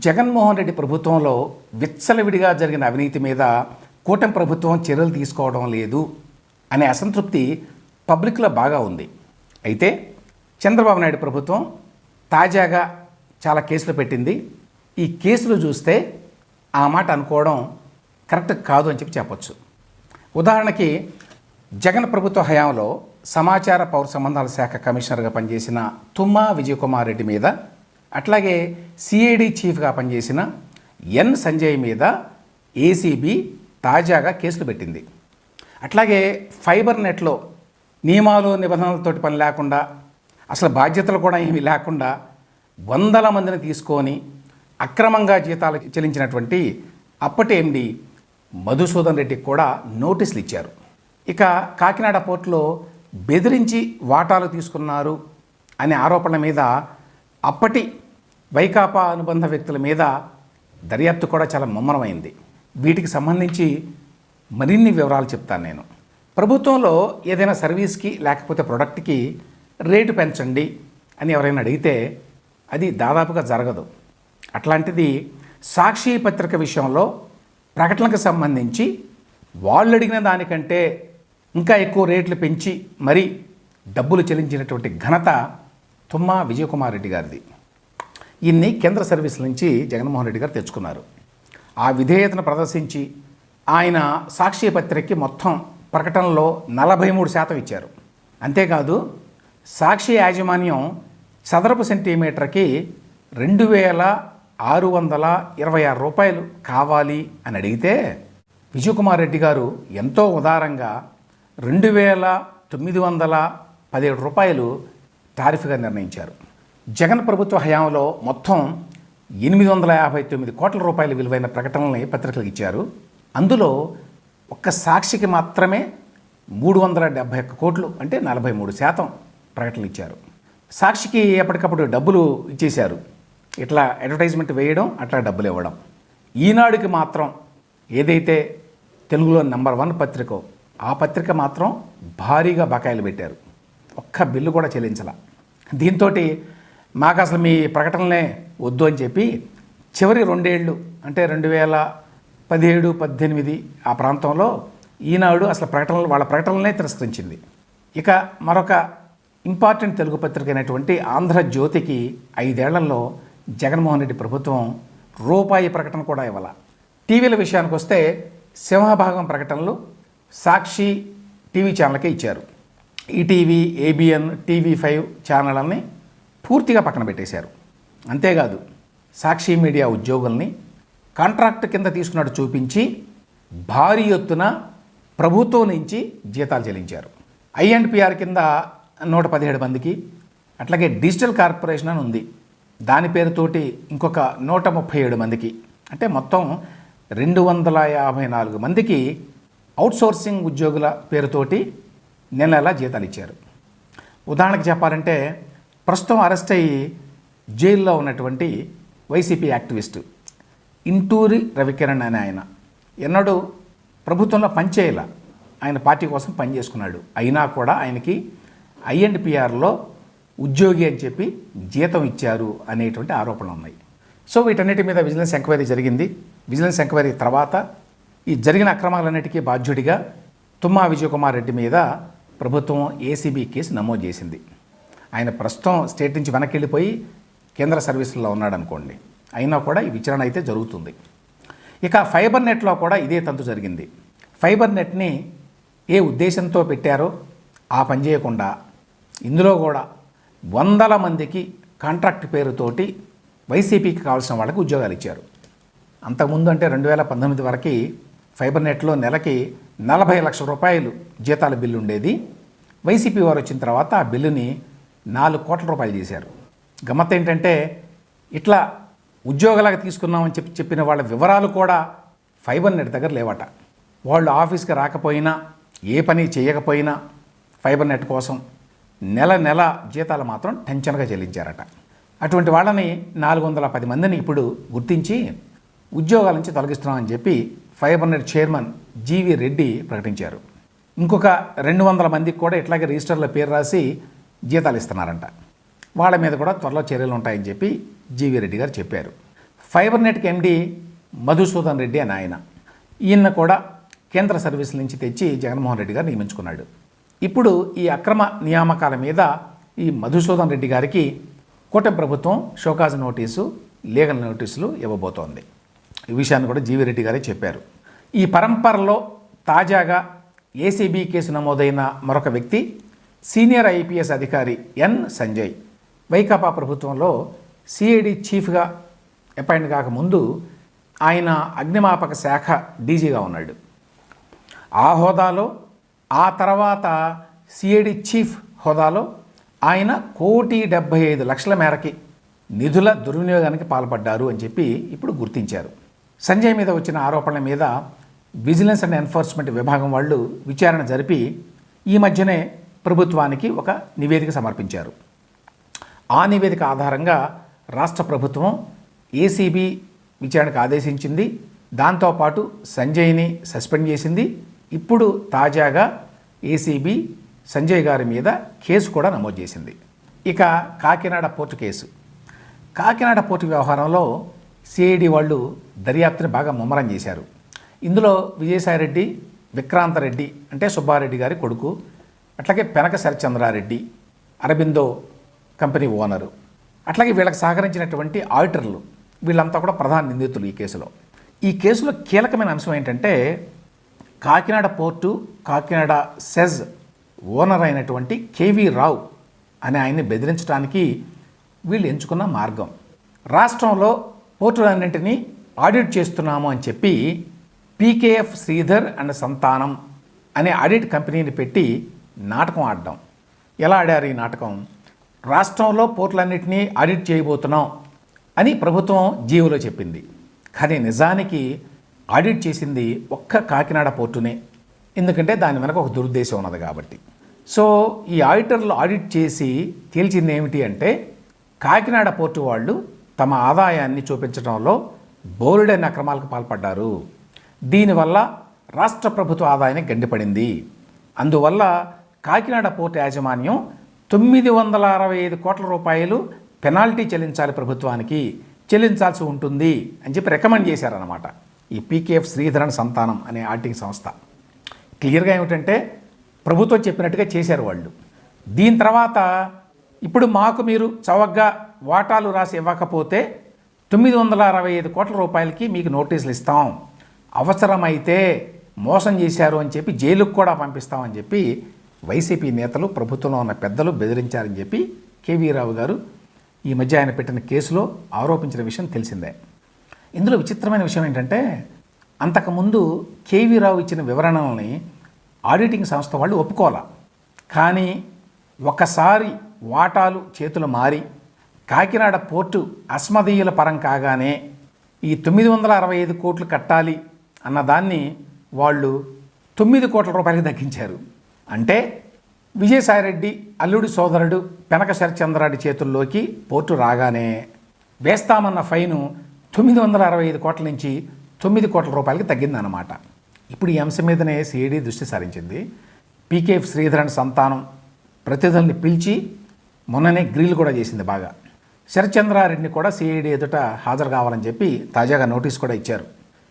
జగన్మోహన్ రెడ్డి ప్రభుత్వంలో విచ్చలవిడిగా జరిగిన అవినీతి మీద కూటమి ప్రభుత్వం చర్యలు తీసుకోవడం లేదు అనే అసంతృప్తి పబ్లిక్లో బాగా ఉంది. అయితే చంద్రబాబు నాయుడు ప్రభుత్వం తాజాగా చాలా కేసులు పెట్టింది. ఈ కేసులు చూస్తే ఆ మాట అనుకోవడం కరెక్ట్ కాదు అని చెప్పొచ్చు. ఉదాహరణకి జగన్ ప్రభుత్వ హయాంలో సమాచార పౌర సంబంధాల శాఖ కమిషనర్గా పనిచేసిన తుమ్మా విజయకుమార్ రెడ్డి మీద, అట్లాగే సిఐడి చీఫ్గా పనిచేసిన ఎన్ సంజయ్ మీద ఏసీబీ తాజాగా కేసులు పెట్టింది. అట్లాగే ఫైబర్ నెట్లో నియమాలు నిబంధనలతోటి పని లేకుండా, అసలు బాధ్యతలు కూడా ఏమీ లేకుండా వందల మందిని తీసుకొని అక్రమంగా జీతాలు చెల్లించినటువంటి అప్పటి ఎండి మధుసూదన్ రెడ్డికి కూడా నోటీసులు ఇచ్చారు. ఇక కాకినాడ పోర్టులో బెదిరించి వాటాలు తీసుకున్నారు అనే ఆరోపణల మీద అప్పటి వైకాపా అనుబంధ వ్యక్తుల మీద దర్యాప్తు కూడా చాలా ముమ్మరమైంది. వీటికి సంబంధించి మరిన్ని వివరాలు చెప్తాను నేను. ప్రభుత్వంలో ఏదైనా సర్వీస్కి లేకపోతే ప్రొడక్ట్కి రేటు పెంచండి అని ఎవరైనా అడిగితే అది దాదాపుగా జరగదు. అట్లాంటిది సాక్షి పత్రిక విషయంలో ప్రకటనకు సంబంధించి వాళ్ళు అడిగిన దానికంటే ఇంకా ఎక్కువ రేట్లు పెంచి మరీ డబ్బులు చెల్లించినటువంటి ఘనత తుమ్మా విజయకుమార్ రెడ్డి గారిది. ఈయన్ని కేంద్ర సర్వీసుల నుంచి జగన్మోహన్ రెడ్డి గారు తెచ్చుకున్నారు. ఆ విధేయతను ప్రదర్శించి ఆయన సాక్షి పత్రికకి మొత్తం ప్రకటనలో 43% ఇచ్చారు. అంతేకాదు సాక్షి యాజమాన్యం చదరపు సెంటీమీటర్కి 2,626 రూపాయలు కావాలి అని అడిగితే విజయకుమార్ రెడ్డి గారు ఎంతో ఉదారంగా 2,917 రూపాయలు టారిఫ్గా నిర్ణయించారు. జగన్ ప్రభుత్వ హయాంలో మొత్తం 859 కోట్ల రూపాయల విలువైన ప్రకటనల్ని పత్రికలకు ఇచ్చారు. అందులో ఒక్క సాక్షికి మాత్రమే 371 కోట్లు అంటే 43% ప్రకటనలు ఇచ్చారు. సాక్షికి ఎప్పటికప్పుడు డబ్బులు ఇచ్చేశారు. ఇట్లా అడ్వర్టైజ్మెంట్ వేయడం, అట్లా డబ్బులు ఇవ్వడం. ఈనాడుకి మాత్రం ఏదైతే తెలుగులో నెంబర్ 1 పత్రికో ఆ పత్రిక మాత్రం భారీగా బకాయిలు పెట్టారు. ఒక్క బిల్లు కూడా చెల్లించాల. దీంతో మాకు అసలు మీ ప్రకటనలే వద్దు అని చెప్పి చివరి 2 ఏళ్ళు అంటే 2017, 18 ఆ ప్రాంతంలో ఈనాడు అసలు వాళ్ళ ప్రకటనలనే తిరస్కరించింది. ఇక మరొక ఇంపార్టెంట్ తెలుగు పత్రిక అయినటువంటి ఆంధ్రజ్యోతికి 5 ఏళ్లలో జగన్మోహన్ రెడ్డి ప్రభుత్వం రూపాయి ప్రకటన కూడా ఇవ్వాల. టీవీల విషయానికి వస్తే సింహభాగం ప్రకటనలు సాక్షి టీవీ ఛానల్కే ఇచ్చారు. ఈటీవీ, ఏబిఎన్, టీవీ5 ఛానళ్ళని పూర్తిగా పక్కన పెట్టేశారు. అంతేకాదు సాక్షి మీడియా ఉద్యోగుల్ని కాంట్రాక్ట్ కింద తీసుకున్నట్టు చూపించి భారీ ఎత్తున ప్రభుత్వం నుంచి జీతాలు చెల్లించారు. ఐఎండ్పిఆర్ కింద 117 మందికి, అట్లాగే డిజిటల్ కార్పొరేషన్ అని ఉంది దాని పేరుతోటి ఇంకొక 137 మందికి, అంటే మొత్తం 254 మందికి అవుట్సోర్సింగ్ ఉద్యోగుల పేరుతోటి నెల జీతాలు ఇచ్చారు. ఉదాహరణకు చెప్పాలంటే ప్రస్తుతం అరెస్ట్ అయ్యి జైల్లో ఉన్నటువంటి వైసీపీ యాక్టివిస్టు ఇంటూరి రవికిరణ్ అనే ఆయన ఎన్నడూ ప్రభుత్వంలో పనిచేయాల, ఆయన పార్టీ కోసం పనిచేసుకున్నాడు. అయినా కూడా ఆయనకి ఐఎండ్పిఆర్లో ఉద్యోగి అని చెప్పి జీతం ఇచ్చారు అనేటువంటి ఆరోపణలు ఉన్నాయి. సో వీటన్నిటి మీద విజిలెన్స్ ఎంక్వైరీ జరిగింది. విజిలెన్స్ ఎంక్వైరీ తర్వాత ఈ జరిగిన అక్రమాలన్నిటికీ బాధ్యుడిగా తుమ్మా విజయకుమార్ రెడ్డి మీద ప్రభుత్వం ఏసీబీ కేసు నమోదు చేసింది. ఆయన ప్రస్తుతం స్టేట్ నుంచి వెనక్కి వెళ్ళిపోయి కేంద్ర సర్వీసుల్లో ఉన్నాడు అనుకోండి. అయినా కూడా ఈ విచారణ అయితే జరుగుతుంది. ఇక ఫైబర్ నెట్లో కూడా ఇదే తంతు జరిగింది. ఫైబర్ నెట్ని ఏ ఉద్దేశంతో పెట్టారో ఆ పని చేయకుండా ఇందులో కూడా వందల మందికి కాంట్రాక్ట్ పేరుతోటి వైసీపీకి కావాల్సిన వాళ్ళకి ఉద్యోగాలు ఇచ్చారు. అంతకుముందు అంటే 2019 వరకు ఫైబర్ నెట్లో నెలకి 40 లక్షల రూపాయలు జీతాల బిల్లు ఉండేది. వైసీపీ వారు వచ్చిన తర్వాత ఆ బిల్లుని 4 కోట్ల రూపాయలు చేశారు. గమ్మత్ ఏంటంటే ఇట్లా ఉద్యోగాలకు తీసుకున్నామని చెప్పిన వాళ్ళ వివరాలు కూడా ఫైబర్ నెట్ దగ్గర లేవట. వాళ్ళు ఆఫీస్కి రాకపోయినా, ఏ పని చేయకపోయినా ఫైబర్ నెట్ కోసం నెల జీతాలు మాత్రం టెన్షన్గా చెల్లించారట. అటువంటి వాళ్ళని 410 మందిని ఇప్పుడు గుర్తించి ఉద్యోగాల నుంచి తొలగిస్తున్నామని చెప్పి ఫైబర్ నెట్ చైర్మన్ జీవి రెడ్డి ప్రకటించారు. ఇంకొక 200 మందికి కూడా ఇట్లాగే రిజిస్టర్లో పేరు రాసి జీతాలు ఇస్తున్నారంట. వాళ్ళ మీద కూడా త్వరలో చర్యలు ఉంటాయని చెప్పి జీవి రెడ్డి గారు చెప్పారు. ఫైబర్నెట్కి ఎండి మధుసూదన్ రెడ్డి అని ఆయన. ఈయన కూడా కేంద్ర సర్వీసుల నుంచి తెచ్చి జగన్మోహన్ రెడ్డి గారు నియమించుకున్నాడు. ఇప్పుడు ఈ అక్రమ నియామకాల మీద ఈ మధుసూదన్ రెడ్డి గారికి కూటమి ప్రభుత్వం షోకాజ్ నోటీసు, లీగల్ నోటీసులు ఇవ్వబోతోంది. ఈ విషయాన్ని కూడా జీవీ రెడ్డి గారే చెప్పారు. ఈ పరంపరలో తాజాగా ఏసీబీ కేసు నమోదైన మరొక వ్యక్తి సీనియర్ ఐపీఎస్ అధికారి ఎన్ సంజయ్. వైకాపా ప్రభుత్వంలో సిఐడి చీఫ్గా అపాయింట్ కాకముందు ఆయన అగ్నిమాపక శాఖ డీజీగా ఉన్నాడు. ఆ హోదాలో ఆ తర్వాత సిఐడి చీఫ్ హోదాలో ఆయన 1,75,00,000 మేరకి నిధుల దుర్వినియోగానికి పాల్పడ్డారు అని చెప్పి ఇప్పుడు గుర్తించారు. సంజయ్ మీద వచ్చిన ఆరోపణల మీద విజిలెన్స్ అండ్ ఎన్ఫోర్స్మెంట్ విభాగం వాళ్ళు విచారణ జరిపి ఈ మధ్యనే ప్రభుత్వానికి ఒక నివేదిక సమర్పించారు. ఆ నివేదిక ఆధారంగా రాష్ట్ర ప్రభుత్వం ఏసీబీ విచారణకు ఆదేశించింది. దాంతోపాటు సంజయ్ని సస్పెండ్ చేసింది. ఇప్పుడు తాజాగా ఏసీబీ సంజయ్ గారి మీద కేసు కూడా నమోదు చేసింది. ఇక Kakinada port case. Kakinada port వ్యవహారంలో సిఐడి వాళ్ళు దర్యాప్తుని బాగా ముమ్మరం చేశారు. ఇందులో విజయసాయిరెడ్డి, విక్రాంతరెడ్డి అంటే సుబ్బారెడ్డి గారి కొడుకు, అట్లాగే పెనక శరచంద్రారెడ్డి అరబిందో కంపెనీ ఓనరు, అట్లాగే వీళ్ళకి సహకరించినటువంటి ఆడిటర్లు, వీళ్ళంతా కూడా ప్రధాన నిందితులు ఈ కేసులో. ఈ కేసులో కీలకమైన అంశం ఏంటంటే Kakinada port, Kakinada SEZ owner అయినటువంటి కేవీ రావు అనే ఆయన్ని బెదిరించడానికి వీళ్ళు ఎంచుకున్న మార్గం. రాష్ట్రంలో పోర్టులన్నింటినీ ఆడిట్ చేస్తున్నాము అని చెప్పి పీకేఎఫ్ శ్రీధర్ అండ్ సంతానం అనే ఆడిట్ కంపెనీని పెట్టి నాటకం ఆడడం. ఎలా ఆడారు ఈ నాటకం? రాష్ట్రంలో పోర్టులన్నింటినీ ఆడిట్ చేయబోతున్నాం అని ప్రభుత్వం జీవోలో చెప్పింది. కానీ నిజానికి ఆడిట్ చేసింది ఒక్క కాకినాడ పోర్టునే. ఎందుకంటే దాని వెనక ఒక దురుద్దేశం ఉన్నది కాబట్టి. సో ఈ ఆడిటర్లు ఆడిట్ చేసి తేల్చింది ఏమిటి అంటే కాకినాడ పోర్టు వాళ్ళు తమ ఆదాయాన్ని చూపించడంలో బోలెడైన అక్రమాలకు పాల్పడ్డారు. దీనివల్ల రాష్ట్ర ప్రభుత్వ ఆదాయాన్ని గండిపడింది. అందువల్ల కాకినాడ పోర్టు యాజమాన్యం 965 కోట్ల రూపాయలు పెనాల్టీ చెల్లించాలి, ప్రభుత్వానికి చెల్లించాల్సి ఉంటుంది అని చెప్పి రికమెండ్ చేశారన్నమాట ఈ పీకేఎఫ్ శ్రీధరన్ సంతానం అనే ఆడిటింగ్ సంస్థ. క్లియర్గా ఏమిటంటే ప్రభుత్వం చెప్పినట్టుగా చేశారు వాళ్ళు. దీని తర్వాత ఇప్పుడు మాకు మీరు చవకగా వాటాలు రాసి ఇవ్వకపోతే 965 కోట్ల రూపాయలకి మీకు నోటీసులు ఇస్తాం, అవసరమైతే మోసం చేశారు అని చెప్పి జైలుకు కూడా పంపిస్తామని చెప్పి వైసీపీ నేతలు, ప్రభుత్వంలో ఉన్న పెద్దలు బెదిరించారని చెప్పి కేవీ రావు గారు ఈ మధ్య ఆయన పెట్టిన కేసులో ఆరోపించిన విషయం తెలిసిందే. ఇందులో విచిత్రమైన విషయం ఏంటంటే అంతకుముందు కేవీ రావు ఇచ్చిన వివరణల్ని ఆడిటింగ్ సంస్థ వాళ్ళు ఒప్పుకోవాలి. కానీ ఒకసారి వాటాలు చేతులు మారి కాకినాడ పోర్టు అస్మదీయుల పరం కాగానే ఈ 965 కోట్లు కట్టాలి అన్నదాన్ని వాళ్ళు 9 కోట్ల రూపాయలకి దక్కించారు. అంటే విజయసాయిరెడ్డి అల్లుడి సోదరుడు పెనక శరచంద్రారెడ్డి చేతుల్లోకి పోర్టు రాగానే వేస్తామన్న ఫైను 965 కోట్ల నుంచి 9 కోట్ల రూపాయలకి తగ్గిందన్నమాట. ఇప్పుడు ఈ అంశం మీదనే సిఐడి దృష్టి సారించింది. పీకేఎఫ్ శ్రీధరన్ సంతానం ప్రతినిధుల్ని పిలిచి మొన్ననే గ్రిల్ కూడా చేసింది బాగా. శరచంద్రారెడ్డిని కూడా సిఐడి ఎదుట హాజరు కావాలని చెప్పి తాజాగా నోటీస్ కూడా ఇచ్చారు.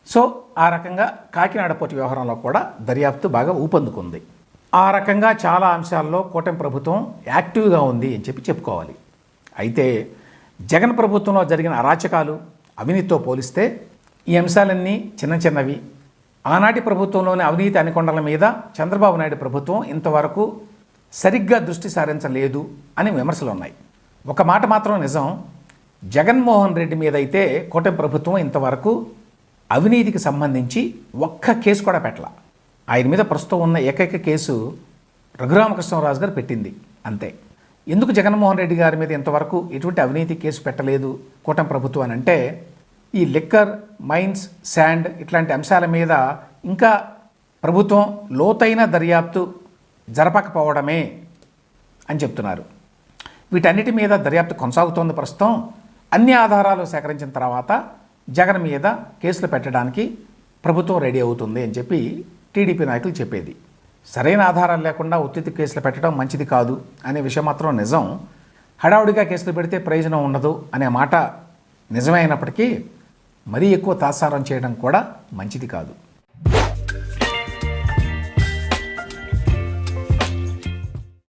సో ఆ రకంగా కాకినాడ పోర్టు వ్యవహారంలో కూడా దర్యాప్తు బాగా ఊపందుకుంది. ఆ రకంగా చాలా అంశాల్లో కూటమి ప్రభుత్వం యాక్టివ్గా ఉంది అని చెప్పి చెప్పుకోవాలి. అయితే జగన్ ప్రభుత్వంలో జరిగిన అరాచకాలు, అవినీతితో పోలిస్తే ఈ అంశాలన్నీ చిన్న చిన్నవి. ఆనాటి ప్రభుత్వంలోని అవినీతి అనికొండల మీద చంద్రబాబు నాయుడు ప్రభుత్వం ఇంతవరకు సరిగ్గా దృష్టి సారించలేదు అని విమర్శలు ఉన్నాయి. ఒక మాట మాత్రం నిజం, జగన్మోహన్ రెడ్డి మీద అయితే కూటమి ప్రభుత్వం ఇంతవరకు అవినీతికి సంబంధించి ఒక్క కేసు కూడా పెట్టల. ఆయన మీద ప్రస్తుతం ఉన్న ఏకైక కేసు రఘురామకృష్ణరాజు గారు పెట్టింది అంతే. ఎందుకు జగన్మోహన్ రెడ్డి గారి మీద ఇంతవరకు ఎటువంటి అవినీతి కేసు పెట్టలేదు కూటమి ప్రభుత్వం అని అంటే ఈ లిక్కర్, మైన్స్, శాండ్ ఇట్లాంటి అంశాల మీద ఇంకా ప్రభుత్వం లోతైన దర్యాప్తు జరపకపోవడమే అని చెప్తున్నారు. వీటన్నిటి మీద దర్యాప్తు కొనసాగుతోంది ప్రస్తుతం. అన్ని ఆధారాలు సేకరించిన తర్వాత జగన్ మీద కేసులు పెట్టడానికి ప్రభుత్వం రెడీ అవుతుంది అని చెప్పి టీడీపీ నాయకులు చెప్పేది. సరైన ఆధారాలు లేకుండా ఉత్తితి కేసులు పెట్టడం మంచిది కాదు అనే విషయం మాత్రం నిజం. హడావుడిగా కేసులు పెడితే ప్రయోజనం ఉండదు అనే మాట నిజమైనప్పటికీ మరీ ఎక్కువ తాత్సారం చేయడం కూడా మంచిది కాదు.